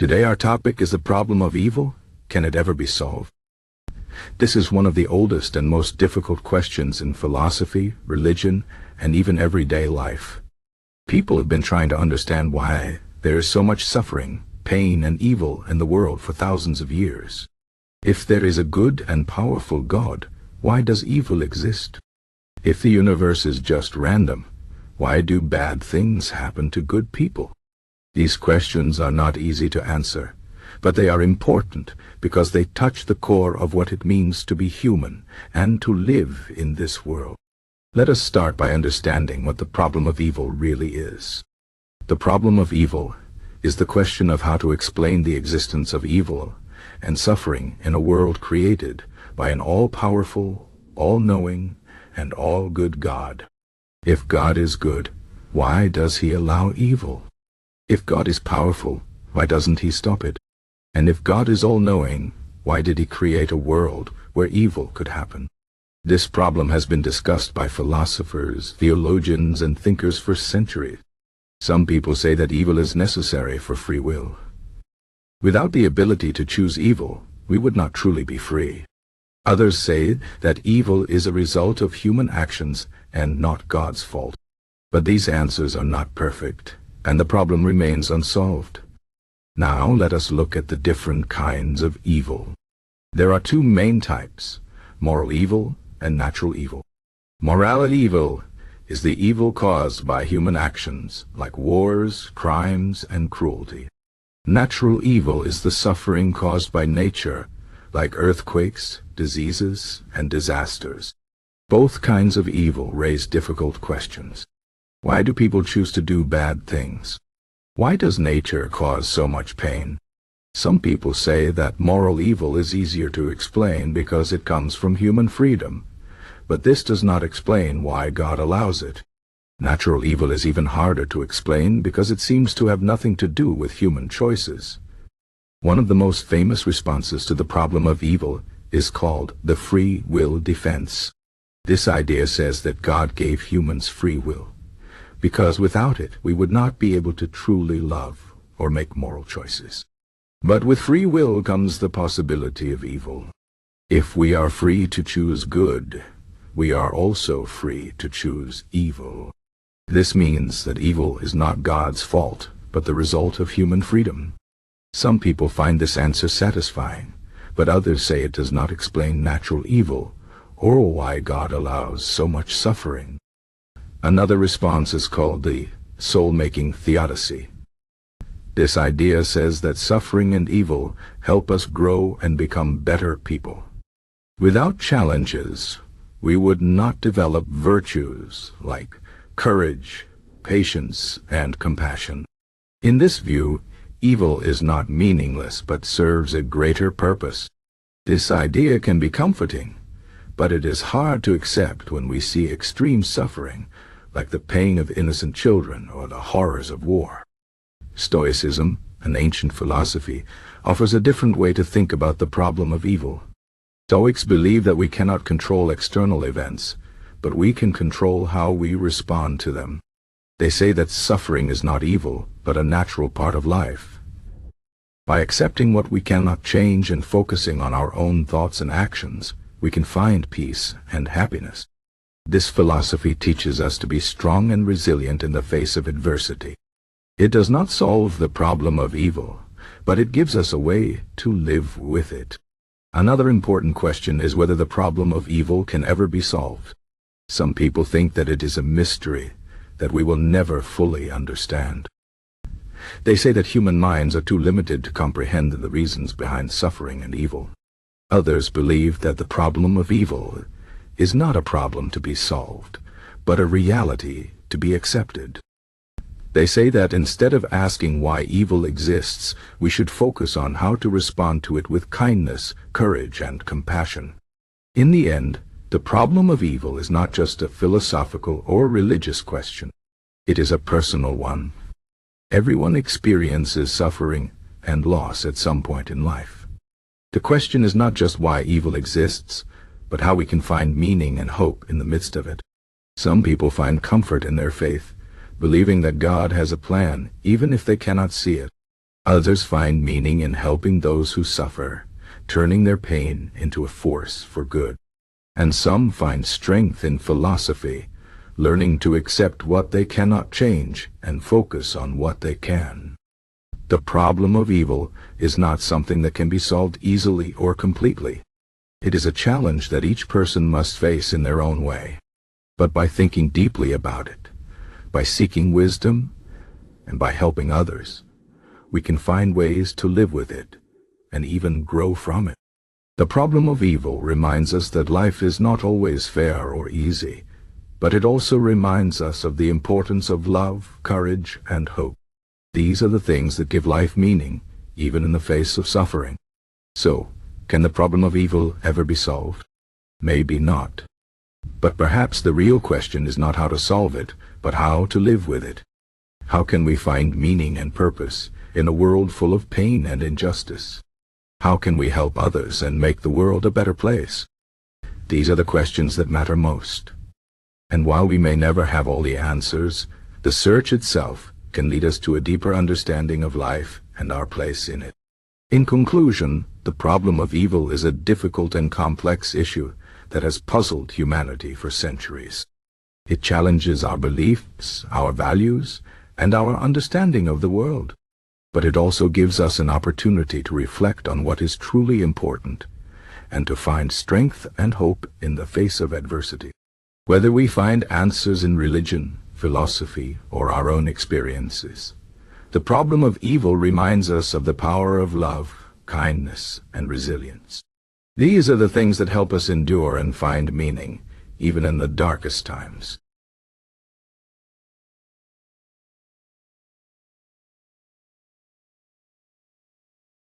Today our topic is the problem of evil. Can it ever be solved? This is one of the oldest and most difficult questions in philosophy, religion, and even everyday life. People have been trying to understand why there is so much suffering, pain, and evil in the world for thousands of years. If there is a good and powerful God, why does evil exist? If the universe is just random, why do bad things happen to good people? These questions are not easy to answer, but they are important because they touch the core of what it means to be human and to live in this world. Let us start by understanding what the problem of evil really is. The problem of evil is the question of how to explain the existence of evil and suffering in a world created by an all-powerful, all-knowing, and all-good God. If God is good, why does he allow evil? If God is powerful, why doesn't he stop it? And if God is all-knowing, why did he create a world where evil could happen? This problem has been discussed by philosophers, theologians, and thinkers for centuries. Some people say that evil is necessary for free will. Without the ability to choose evil, we would not truly be free. Others say that evil is a result of human actions and not God's fault. But these answers are not perfect, and the problem remains unsolved. Now let us look at the different kinds of evil. There are two main types, moral evil and natural evil. Moral evil is the evil caused by human actions, like wars, crimes, and cruelty. Natural evil is the suffering caused by nature, like earthquakes, diseases, and disasters. Both kinds of evil raise difficult questions. Why do people choose to do bad things? Why does nature cause so much pain? Some people say that moral evil is easier to explain because it comes from human freedom, but this does not explain why God allows it. Natural evil is even harder to explain because it seems to have nothing to do with human choices. One of the most famous responses to the problem of evil is called the free will defense. This idea says that God gave humans free will, because without it we would not be able to truly love or make moral choices. But with free will comes the possibility of evil. If we are free to choose good, we are also free to choose evil. This means that evil is not God's fault, but the result of human freedom. Some people find this answer satisfying, but others say it does not explain natural evil or why God allows so much suffering. Another response is called the soul-making theodicy. This idea says that suffering and evil help us grow and become better people. Without challenges, we would not develop virtues like courage, patience, and compassion. In this view, evil is not meaningless but serves a greater purpose. This idea can be comforting, but it is hard to accept when we see extreme suffering, like the pain of innocent children or the horrors of war. Stoicism, an ancient philosophy, offers a different way to think about the problem of evil. Stoics believe that we cannot control external events, but we can control how we respond to them. They say that suffering is not evil, but a natural part of life. By accepting what we cannot change and focusing on our own thoughts and actions, we can find peace and happiness. This philosophy teaches us to be strong and resilient in the face of adversity. It does not solve the problem of evil, but it gives us a way to live with it. Another important question is whether the problem of evil can ever be solved. Some people think that it is a mystery that we will never fully understand. They say that human minds are too limited to comprehend the reasons behind suffering and evil. Others believe that the problem of evil is not a problem to be solved, but a reality to be accepted. They say that instead of asking why evil exists, we should focus on how to respond to it with kindness, courage, and compassion. In the end, the problem of evil is not just a philosophical or religious question. It is a personal one. Everyone experiences suffering and loss at some point in life. The question is not just why evil exists, but how we can find meaning and hope in the midst of it. Some people find comfort in their faith, believing that God has a plan, even if they cannot see it. Others find meaning in helping those who suffer, turning their pain into a force for good. And some find strength in philosophy, learning to accept what they cannot change and focus on what they can. The problem of evil is not something that can be solved easily or completely. It is a challenge that each person must face in their own way. But by thinking deeply about it, by seeking wisdom, and by helping others, we can find ways to live with it and even grow from it. The problem of evil reminds us that life is not always fair or easy, but it also reminds us of the importance of love, courage, and hope. These are the things that give life meaning, even in the face of suffering. So, can the problem of evil ever be solved? Maybe not. But perhaps the real question is not how to solve it, but how to live with it. How can we find meaning and purpose in a world full of pain and injustice? How can we help others and make the world a better place? These are the questions that matter most. And while we may never have all the answers, the search itself can lead us to a deeper understanding of life and our place in it. In conclusion, the problem of evil is a difficult and complex issue that has puzzled humanity for centuries. It challenges our beliefs, our values, and our understanding of the world. But it also gives us an opportunity to reflect on what is truly important and to find strength and hope in the face of adversity. Whether we find answers in religion, philosophy, or our own experiences, the problem of evil reminds us of the power of love, kindness, and resilience. These are the things that help us endure and find meaning, even in the darkest times.